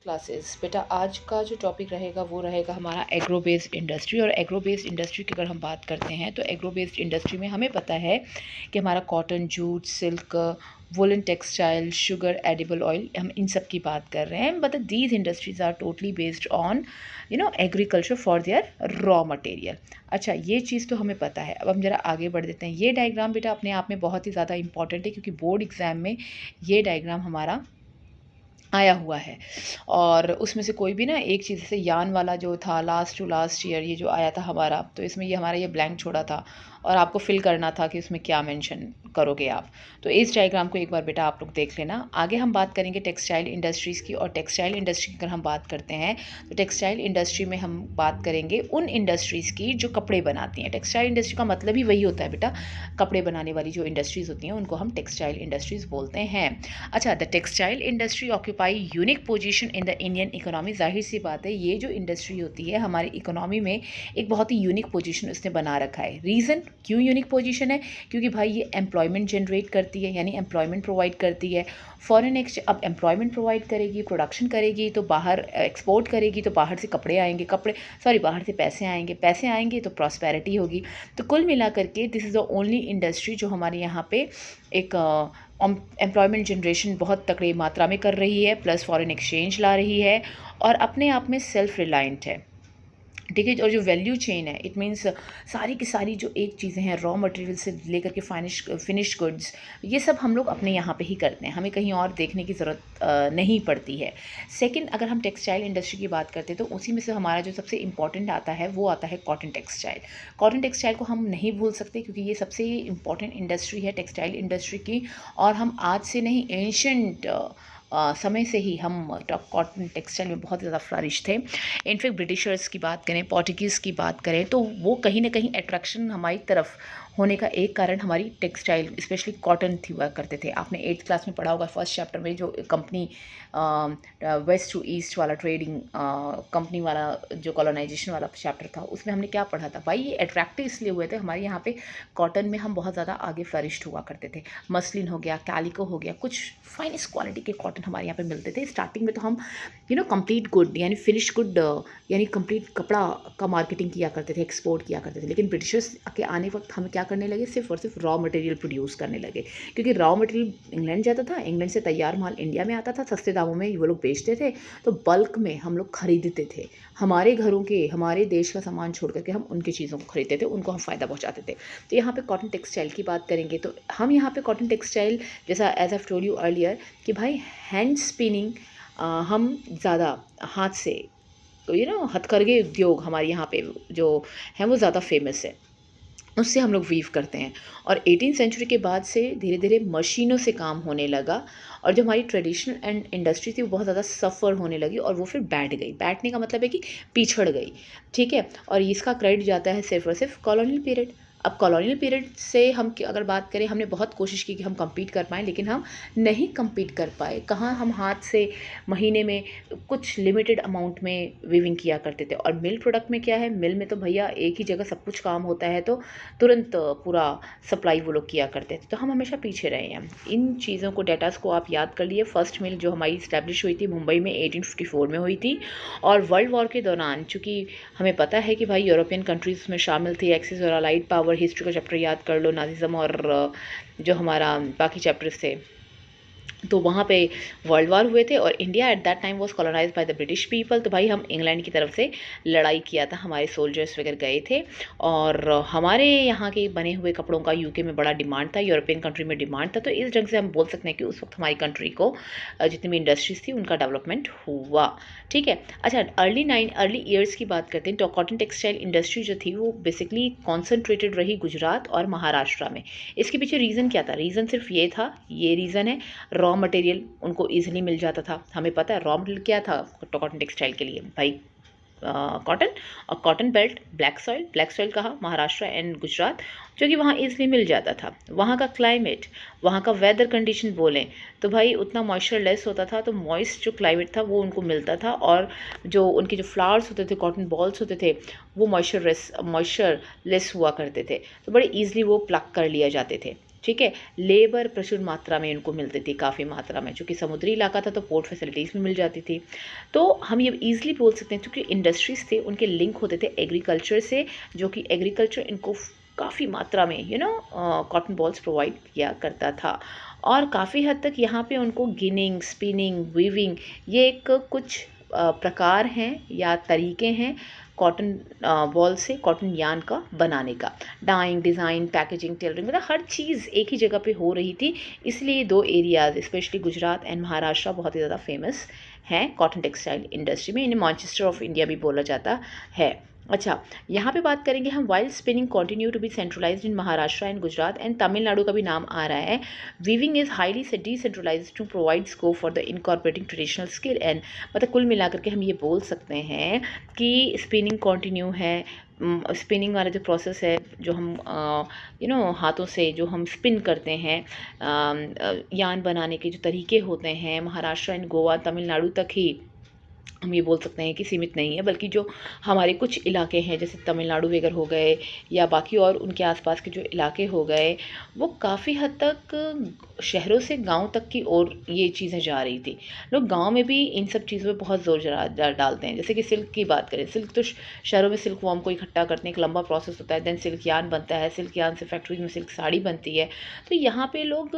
Classes बेटा, आज का जो टॉपिक रहेगा वो रहेगा हमारा एग्रो बेस्ड इंडस्ट्री। और एग्रो बेस्ड इंडस्ट्री की अगर हम बात करते हैं तो एग्रो बेस्ड इंडस्ट्री में हमें पता है कि हमारा cotton, jute, silk, woollen textile, sugar, edible oil, हम इन सब की बात कर रहे हैं। But these industries are totally based on agriculture for their raw material. अच्छा, ये चीज़ तो हमें पता है। अब हम ज़रा आगे बढ़ देते हैं। ये डायग्राम बेटा अपने आप में बहुत ही ज़्यादा इंपॉर्टेंट है क्योंकि बोर्ड एग्ज़ाम में ये डायग्राम हमारा आया हुआ है। और उसमें से कोई भी ना एक चीज़, जैसे यान वाला जो था लास्ट टू लास्ट ईयर ये जो आया था हमारा, तो इसमें ये हमारा ये ब्लैंक छोड़ा था और आपको फिल करना था कि उसमें क्या मेंशन करोगे आप। तो इस डायग्राम को एक बार बेटा आप लोग देख लेना। आगे हम बात करेंगे टेक्सटाइल इंडस्ट्रीज़ की। और टेक्सटाइल इंडस्ट्री की अगर हम बात करते हैं तो टेक्सटाइल इंडस्ट्री में हम बात करेंगे उन इंडस्ट्रीज़ की जो कपड़े बनाती हैं। टेक्सटाइल इंडस्ट्री का मतलब ही वही होता है बेटा, कपड़े बनाने वाली जो इंडस्ट्रीज़ होती हैं उनको हम टेक्सटाइल इंडस्ट्रीज़ बोलते हैं। अच्छा, the textile industry occupy unique position in the Indian economy. जाहिर सी बात है, ये जो इंडस्ट्री होती है हमारी इकोनॉमी में एक बहुत ही यूनिक पोजीशन उसने बना रखा है। रीज़न क्यों यूनिक पोजीशन है? क्योंकि भाई ये एम्प्लॉयमेंट जनरेट करती है, यानी एम्प्लॉयमेंट प्रोवाइड करती है। फॉरेन अब एम्प्लॉयमेंट प्रोवाइड करेगी, प्रोडक्शन करेगी तो बाहर एक्सपोर्ट करेगी तो बाहर से कपड़े आएंगे, बाहर से पैसे आएंगे तो प्रॉस्पेरिटी होगी। तो कुल मिलाकर के this is the only industry जो हमारे यहाँ पे एक एम्प्लॉयमेंट जनरेशन बहुत तगड़ी मात्रा में कर रही है, प्लस फॉरेन एक्सचेंज ला रही है और अपने आप में सेल्फ रिलायंट है। ठीक है। और जो वैल्यू चेन है, इट मीन्स सारी की सारी जो एक चीज़ें हैं, रॉ मटेरियल से लेकर के फिनिश गुड्स, ये सब हम लोग अपने यहाँ पे ही करते हैं, हमें कहीं और देखने की ज़रूरत नहीं पड़ती है। सेकंड, अगर हम टेक्सटाइल इंडस्ट्री की बात करते हैं तो उसी में से हमारा जो सबसे इंपॉर्टेंट आता है वो आता है कॉटन टेक्सटाइल। कॉटन टेक्सटाइल को हम नहीं भूल सकते क्योंकि ये सबसे इंपॉर्टेंट इंडस्ट्री है टेक्सटाइल इंडस्ट्री की। और हम आज से नहीं, एंशंट समय से ही हम कॉटन टेक्सटाइल में बहुत ज़्यादा फ्लरिश थे। इनफैक्ट ब्रिटिशर्स की बात करें, पोर्टुगीज़ की बात करें तो वो कहीं ना कहीं अट्रैक्शन हमारी तरफ होने का एक कारण हमारी टेक्सटाइल स्पेशली कॉटन थी हुआ करते थे। आपने 8th क्लास में पढ़ा होगा फर्स्ट चैप्टर में, जो कंपनी वेस्ट टू ईस्ट वाला ट्रेडिंग कंपनी वाला जो कॉलोनाइजेशन वाला चैप्टर था, उसमें हमने क्या पढ़ा था भाई, ये अट्रैक्टिव इसलिए हुए थे हमारे यहाँ पे कॉटन में हम बहुत ज़्यादा आगे फ्लरिश्ड हुआ करते थे। मसलिन हो गया, कैलिको हो गया, कुछ फाइनेस्ट क्वालिटी के कॉटन हमारे यहाँ पे मिलते थे। स्टार्टिंग में तो हम कंप्लीट गुड यानी फिनिश गुड यानी कंप्लीट कपड़ा का मार्केटिंग किया करते थे, एक्सपोर्ट किया करते थे। लेकिन ब्रिटिशर्स के आने वक्त हम क्या करने लगे, सिर्फ और सिर्फ रॉ मटेरियल प्रोड्यूस करने लगे, क्योंकि रॉ मटेरियल इंग्लैंड जाता था, इंग्लैंड से तैयार माल इंडिया में आता था, सस्ते दामों में वो लोग बेचते थे, तो बल्क में हम लोग खरीदते थे। हमारे घरों के, हमारे देश का सामान छोड़ करके हम उनकी चीज़ों को खरीदते थे, उनको हम फ़ायदा पहुँचाते थे। तो यहाँ पे कॉटन टेक्सटाइल की बात करेंगे तो हम यहाँ पे कॉटन टेक्सटाइल, जैसा as I told you earlier कि भाई हैंड स्पिनिंग हम ज़्यादा हाथ से, तो हथकरघे उद्योग हमारे यहाँ पे जो है वो ज़्यादा फेमस है, उससे हम लोग वीव करते हैं। और 18th सेंचुरी के बाद से धीरे धीरे मशीनों से काम होने लगा और जो हमारी ट्रेडिशनल एंड इंडस्ट्री थी वो बहुत ज़्यादा सफ़र होने लगी और वो फिर बैठ गई। बैठने का मतलब है कि पिछड़ गई। ठीक है। और इसका क्रेडिट जाता है सिर्फ और सिर्फ कॉलोनियल पीरियड। अब कॉलोनियल पीरियड से हम अगर बात करें, हमने बहुत कोशिश की कि हम compete कर पाएँ, लेकिन हम नहीं compete कर पाए। कहाँ हम हाथ से महीने में कुछ लिमिटेड अमाउंट में वीविंग किया करते थे। और मिल प्रोडक्ट में क्या है, मिल में तो भैया एक ही जगह सब कुछ काम होता है, तो तुरंत पूरा सप्लाई वो लोग किया करते थे, तो हम हमेशा पीछे रहे हैं। इन चीज़ों को, डेटास को आप याद कर लिए। फर्स्ट मिल जो हमारी इस्टेब्लिश हुई थी मुंबई में 1854 में हुई थी। और वर्ल्ड वॉर के दौरान, चूँकि हमें पता है कि भाई यूरोपियन कंट्रीज़ में शामिल थी, एक्सिस और अलाइड पावर, हिस्ट्री का चैप्टर याद कर लो, नाजिज्म और जो हमारा बाकी चैप्टर्स थे, तो वहाँ पे वर्ल्ड वार हुए थे। और India at that time was colonised by the British people. तो भाई हम इंग्लैंड की तरफ से लड़ाई किया था, हमारे सोल्जर्स वगैरह गए थे। और हमारे यहाँ के बने हुए कपड़ों का यूके में बड़ा डिमांड था, यूरोपियन कंट्री में डिमांड था। तो इस ढंग से हम बोल सकते हैं कि उस वक्त हमारी कंट्री को जितनी भी इंडस्ट्रीज थी उनका डेवलपमेंट हुआ। ठीक है। अच्छा, अर्ली ईयर्स की बात करते हैं तो कॉटन टेक्सटाइल इंडस्ट्री जो थी वो बेसिकली कॉन्सेंट्रेटेड रही गुजरात और महाराष्ट्र में। इसके पीछे रीज़न क्या था? रीज़न सिर्फ ये था, ये रीज़न है, रॉ मटेरियल उनको ईजिली मिल जाता था। हमें पता है रॉ मटेरियल क्या था कॉटन टेक्सटाइल के लिए भाई, कॉटन। और कॉटन बेल्ट, ब्लैक सॉइल कहा महाराष्ट्र एंड गुजरात, जो कि वहाँ ईजिली मिल जाता था। वहाँ का क्लाइमेट, वहाँ का वेदर कंडीशन बोलें तो भाई उतना मॉइस्चर लेस होता था, तो मॉइस्ट जो क्लाइमेट था वो उनको मिलता था। और जो उनके जो फ्लावर्स होते थे, कॉटन बॉल्स होते थे, वो मॉइस्चर लेस हुआ करते थे, तो बड़े ईजिली वो प्लक कर लिया जाते थे। ठीक है। लेबर प्रचुर मात्रा में इनको मिलती थी, काफ़ी मात्रा में, चूँकि समुद्री इलाका था तो पोर्ट फैसिलिटीज़ भी मिल जाती थी। तो हम ये ईज़िली बोल सकते हैं क्योंकि इंडस्ट्रीज़ थे उनके लिंक होते थे एग्रीकल्चर से, जो कि एग्रीकल्चर इनको काफ़ी मात्रा में कॉटन बॉल्स प्रोवाइड किया करता था। और काफ़ी हद तक यहाँ पे उनको गिनिंग, स्पिनिंग, वीविंग, ये एक कुछ प्रकार हैं या तरीके हैं कॉटन बॉल से कॉटन यार्न का बनाने का। डाइंग, डिज़ाइन, पैकेजिंग, टेलरिंग, मतलब हर चीज़ एक ही जगह पे हो रही थी। इसलिए 2 areas specially Gujarat and Maharashtra बहुत ही ज़्यादा फेमस हैं कॉटन टेक्सटाइल इंडस्ट्री में। इन्हें मैनचेस्टर ऑफ इंडिया भी बोला जाता है। अच्छा, यहाँ पे बात करेंगे हम while spinning continue to be centralised in Maharashtra and Gujarat and Tamil Nadu का भी नाम आ रहा है। Weaving is highly decentralised to provide scope for the incorporating traditional skill and, मतलब कुल मिलाकर के हम ये बोल सकते हैं कि स्पिनिंग कंटिन्यू है। स्पिनिंग वाला जो प्रोसेस है, जो हम हाथों से जो हम स्पिन करते हैं, यान बनाने के जो तरीके होते हैं, महाराष्ट्र एंड गोवा, तमिलनाडु तक ही हम ये बोल सकते हैं कि सीमित नहीं है, बल्कि जो हमारे कुछ इलाके हैं जैसे तमिलनाडु वगैरह हो गए या बाकी और उनके आसपास के जो इलाके हो गए, वो काफ़ी हद तक शहरों से गांव तक की ओर ये चीज़ें जा रही थी। लोग गांव में भी इन सब चीज़ों पे बहुत ज़ोर डालते हैं। जैसे कि सिल्क की बात करें, सिल्क तो शहरों में सिल्क वॉर्म को इकट्ठा करने एक लंबा प्रोसेस होता है, देन सिल्क यार्न बनता है, सिल्क यार्न से फैक्ट्रीज में सिल्क साड़ी बनती है। तो यहाँ पे लोग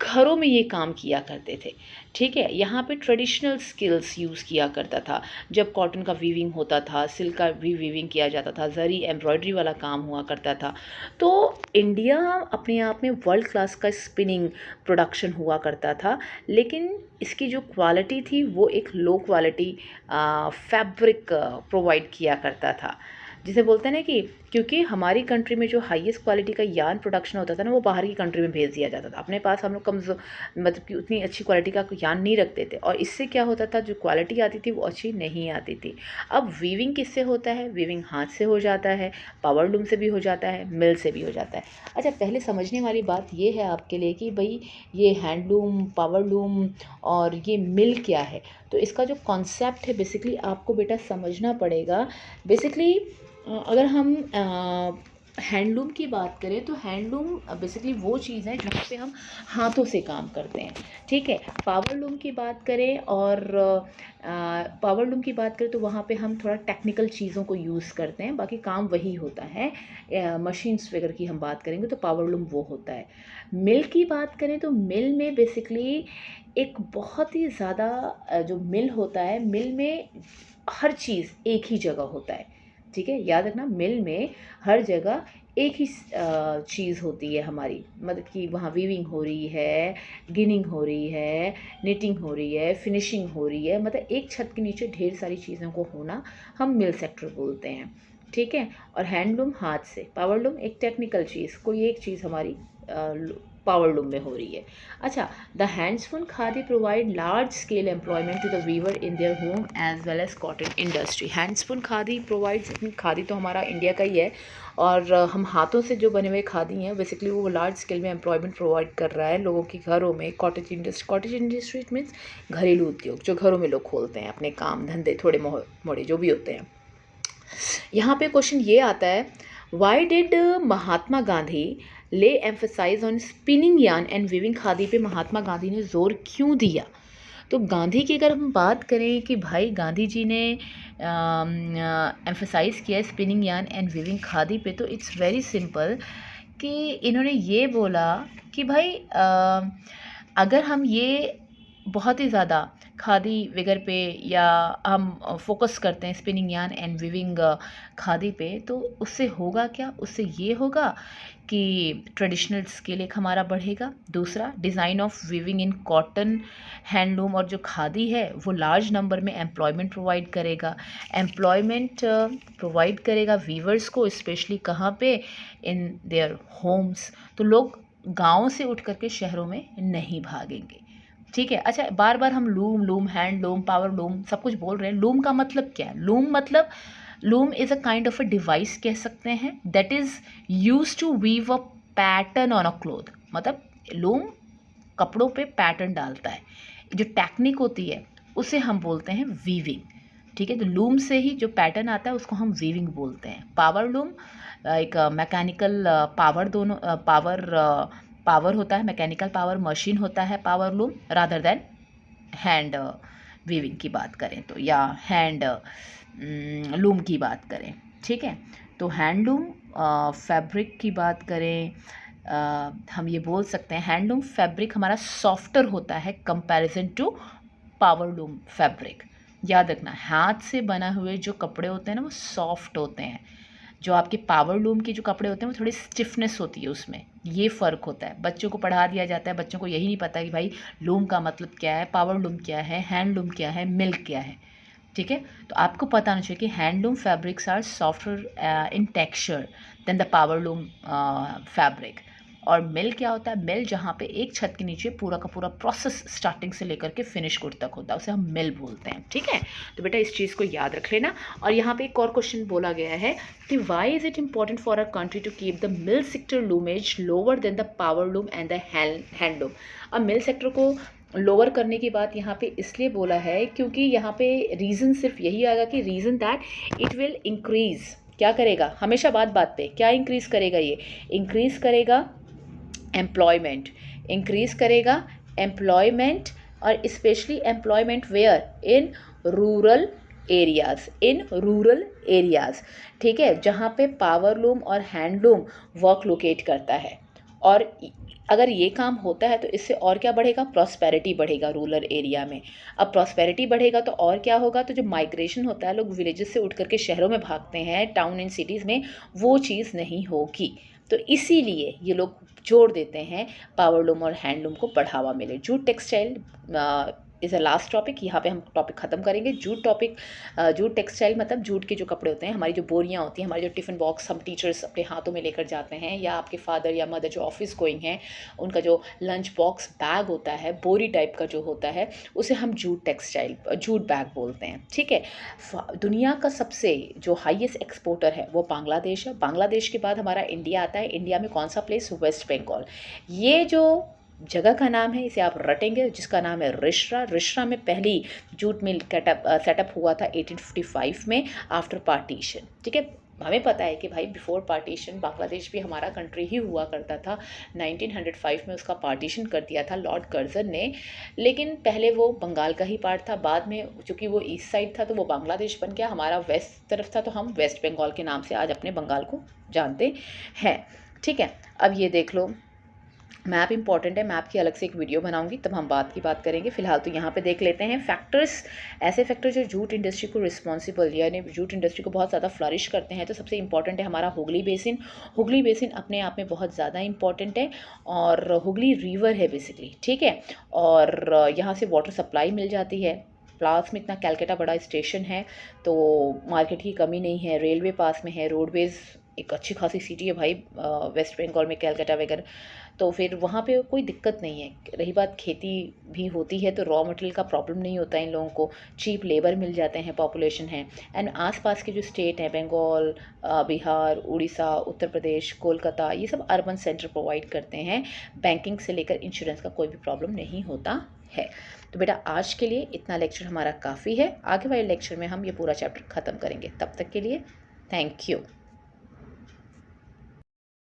घरों में ये काम किया करते थे। ठीक है, यहाँ पे ट्रेडिशनल स्किल्स यूज़ किया करता था। जब कॉटन का वीविंग होता था, सिल्क का भी वीविंग किया जाता था, जरी एम्ब्रॉयडरी वाला काम हुआ करता था। तो इंडिया अपने आप में वर्ल्ड क्लास का स्पिनिंग प्रोडक्शन हुआ करता था, लेकिन इसकी जो क्वालिटी थी वो एक लो क्वालिटी फैब्रिक प्रोवाइड किया करता था। जिसे बोलते हैं ना कि क्योंकि हमारी कंट्री में जो हाईएस्ट क्वालिटी का यार्न प्रोडक्शन होता था ना, वो बाहर की कंट्री में भेज दिया जाता था। अपने पास हम लोग मतलब कि उतनी अच्छी क्वालिटी का यार्न नहीं रखते थे, और इससे क्या होता था, जो क्वालिटी आती थी वो अच्छी नहीं आती थी। अब वीविंग किससे होता है? वीविंग हाथ से हो जाता है, पावर लूम से भी हो जाता है, मिल से भी हो जाता है। अच्छा, पहले समझने वाली बात ये है आपके लिए कि भाई ये हैंडलूम, पावर लूम और ये मिल क्या है। तो इसका जो कॉन्सेप्ट है बेसिकली आपको बेटा समझना पड़ेगा। बेसिकली अगर हम हैंडलूम की बात करें तो हैंडलूम बेसिकली वो चीज़ है जहाँ पे हम हाथों से काम करते हैं। ठीक है, पावर लूम की बात करें और पावर लूम की बात करें तो वहाँ पे हम थोड़ा टेक्निकल चीज़ों को यूज़ करते हैं, बाकी काम वही होता है। मशीन्स वगैरह की हम बात करेंगे तो पावर लूम वो होता है। मिल की बात करें तो मिल में बेसिकली एक बहुत ही ज़्यादा जो मिल होता है, मिल में हर चीज़ एक ही जगह होता है। ठीक है, याद रखना, मिल में हर जगह एक ही चीज़ होती है हमारी, मतलब कि वहाँ वीविंग हो रही है, गिनिंग हो रही है, निटिंग हो रही है, फिनिशिंग हो रही है, मतलब एक छत के नीचे ढेर सारी चीज़ों को होना हम मिल सेक्टर बोलते हैं। ठीक है, और हैंडलूम हाथ से, पावर लूम एक टेक्निकल चीज़, कोई एक चीज़ हमारी पावर लूम में हो रही है। अच्छा, the handspun khadi provide large scale employment to the weaver in their home as well as cotton industry. Handspun khadi provides, khadi तो हमारा इंडिया का ही है, और हम हाथों से जो बने हुए खादी हैं बेसिकली वो लार्ज स्केल में एम्प्लॉयमेंट प्रोवाइड कर रहा है लोगों के घरों में। कॉटेज इंडस्ट्री मीन्स घरेलू उद्योग, जो घरों में लोग खोलते हैं अपने काम धंधे थोड़े मोड़े जो भी होते हैं। यहाँ पे क्वेश्चन ये आता है, वाई डिड महात्मा गांधी ले emphasise on spinning yarn and weaving khadi पे महात्मा गांधी ने जोर क्यों दिया? तो गांधी की अगर हम बात करें कि भाई गांधी जी ने एम्फेसाइज किया spinning yarn and weaving khadi पे, तो इट्स वेरी सिंपल कि इन्होंने ये बोला कि भाई अगर हम ये बहुत ही ज़्यादा खादी वगैरह पे या हम फोकस करते हैं spinning yarn and weaving khadi पे, तो उससे होगा क्या? उससे ये होगा कि ट्रेडिशनल स्किल एक हमारा बढ़ेगा। दूसरा, design of weaving in cotton, handloom और जो खादी है वो लार्ज नंबर में एम्प्लॉयमेंट प्रोवाइड करेगा। एम्प्लॉयमेंट प्रोवाइड करेगा वीवर्स को, स्पेशली कहाँ पे? In their homes. तो लोग गाँव से उठ करके शहरों में नहीं भागेंगे। ठीक है। अच्छा, बार बार हम loom, hand loom, power loom सब कुछ बोल रहे हैं। लूम का मतलब क्या है? Loom is a kind of a device कह सकते हैं that is use to weave a pattern on a cloth. मतलब लूम कपड़ों पे पैटर्न डालता है। जो टेक्निक होती है उसे हम बोलते हैं वीविंग। ठीक है, तो लूम से ही जो पैटर्न आता है उसको हम वीविंग बोलते हैं। पावर लूम एक मैकेनिकल पावर, दोनों पावर पावर होता है, मैकेनिकल पावर, मशीन होता है power loom rather than hand weaving की बात करें तो, या हैंड लूम की बात करें, ठीक है। तो हैंडलूम फैब्रिक की बात करें, हम ये बोल सकते हैं हैंडलूम फैब्रिक हमारा सॉफ्टर होता है comparison to power loom fabric. याद रखना, हाथ से बना हुए जो कपड़े होते हैं ना वो सॉफ्ट होते हैं, जो आपके पावर लूम के जो कपड़े होते हैं वो थोड़ी स्टिफनेस होती है उसमें, ये फ़र्क होता है। बच्चों को पढ़ा दिया जाता है, बच्चों को यही नहीं पता कि भाई लूम का मतलब क्या है, पावर लूम क्या है, हैंड लूम क्या है, मिल्क क्या है, ठीक है। तो आपको पता होना चाहिए कि handloom fabrics are softer in texture than the power loom fabric. और मिल क्या होता है, मिल जहाँ पे एक छत के नीचे पूरा का पूरा प्रोसेस स्टार्टिंग से लेकर के फिनिश गुड तक होता है, उसे हम मिल बोलते हैं, ठीक है। तो बेटा इस चीज़ को याद रख लेना। और यहाँ पे एक और क्वेश्चन बोला गया है कि why is it important for a country to keep the mill sector loomage lower than the power loom and the handloom. अब मिल सेक्टर को लोअर करने की बात यहाँ पे इसलिए बोला है क्योंकि यहाँ पे रीज़न सिर्फ यही आएगा कि reason that it will increase, क्या करेगा, हमेशा बात पे क्या इंक्रीज़ करेगा, ये इंक्रीज़ करेगा एम्प्लॉयमेंट, इंक्रीज़ करेगा एम्प्लॉयमेंट, और specially employment where in rural areas, in rural areas, ठीक है, जहाँ पे पावर लूम और हैंडलूम वर्क लोकेट करता है। और अगर ये काम होता है तो इससे और क्या बढ़ेगा, प्रॉस्पेरिटी बढ़ेगा रूरल एरिया में। अब प्रॉस्पेरिटी बढ़ेगा तो और क्या होगा, तो जो माइग्रेशन होता है, लोग विलेजेस से उठ करके शहरों में भागते हैं, टाउन एंड सिटीज़ में, वो चीज़ नहीं होगी। तो इसीलिए ये लोग जोड़ देते हैं पावर लूम और हैंडलूम को बढ़ावा मिले। Jute textile is a last topic, यहाँ पे हम टॉपिक ख़त्म करेंगे। जूट टेक्सटाइल मतलब जूट के जो कपड़े होते हैं, हमारी जो बोरियाँ होती हैं, हमारे जो टिफ़िन बॉक्स हम टीचर्स अपने हाथों में लेकर जाते हैं, या आपके फादर या मदर जो ऑफिस गोइंग हैं उनका जो लंच बॉक्स बैग होता है, बोरी टाइप का जो होता है, उसे हम जूट बैग बोलते हैं, ठीक है। दुनिया का सबसे जो हाईएस्ट एक्सपोर्टर है वो बांग्लादेश है। बांग्लादेश के बाद हमारा इंडिया आता है। इंडिया में कौन सा प्लेस, वेस्ट बंगाल। ये जो जगह का नाम है इसे आप रटेंगे, जिसका नाम है रिश्रा। रिश्रा में पहली जूट मिल सेटअप हुआ था 1855 में आफ्टर पार्टीशन, ठीक है। हमें पता है कि भाई बिफोर पार्टीशन बांग्लादेश भी हमारा कंट्री ही हुआ करता था। 1905 में उसका पार्टीशन कर दिया था लॉर्ड कर्जन ने, लेकिन पहले वो बंगाल का ही पार्ट था। बाद में चूँकि वो ईस्ट साइड था तो वो बांग्लादेश बन गया, हमारा वेस्ट तरफ था तो हम वेस्ट बंगाल के नाम से आज अपने बंगाल को जानते हैं, ठीक है। अब ये देख लो, मैप इंपॉर्टेंट है, मैप की अलग से एक वीडियो बनाऊंगी तब हम बात की बात करेंगे। फिलहाल तो यहाँ पे देख लेते हैं फैक्टर्स, ऐसे फैक्टर जो जूट इंडस्ट्री को रिस्पॉन्सिबल यानी जूट इंडस्ट्री को बहुत ज़्यादा फ्लरिश करते हैं। तो सबसे इंपॉर्टेंट है हमारा हुगली बेसिन। हुगली बेसिन अपने आप में बहुत ज़्यादा इंपॉर्टेंट है, और हुगली रिवर है बेसिकली, ठीक है। और यहाँ से वाटर सप्लाई मिल जाती है। पास में इतना कैलकाटा बड़ा स्टेशन है तो मार्केट की कमी नहीं है, रेलवे पास में है, रोडवेज़ एक अच्छी खासी सिटी है भाई वेस्ट बंगाल में, कैलकाटा वगैरह, तो फिर वहाँ पे कोई दिक्कत नहीं है। रही बात खेती भी होती है तो रॉ मटेरियल का प्रॉब्लम नहीं होता है इन लोगों को, चीप लेबर मिल जाते हैं, पॉपुलेशन है। एंड आसपास के जो स्टेट हैं बंगाल, बिहार, उड़ीसा, उत्तर प्रदेश, कोलकाता, ये सब अर्बन सेंटर प्रोवाइड करते हैं। बैंकिंग से लेकर इंश्योरेंस का कोई भी प्रॉब्लम नहीं होता है। तो बेटा आज के लिए इतना लेक्चर हमारा काफ़ी है, आगे वाले लेक्चर में हम ये पूरा चैप्टर ख़त्म करेंगे। तब तक के लिए थैंक यू।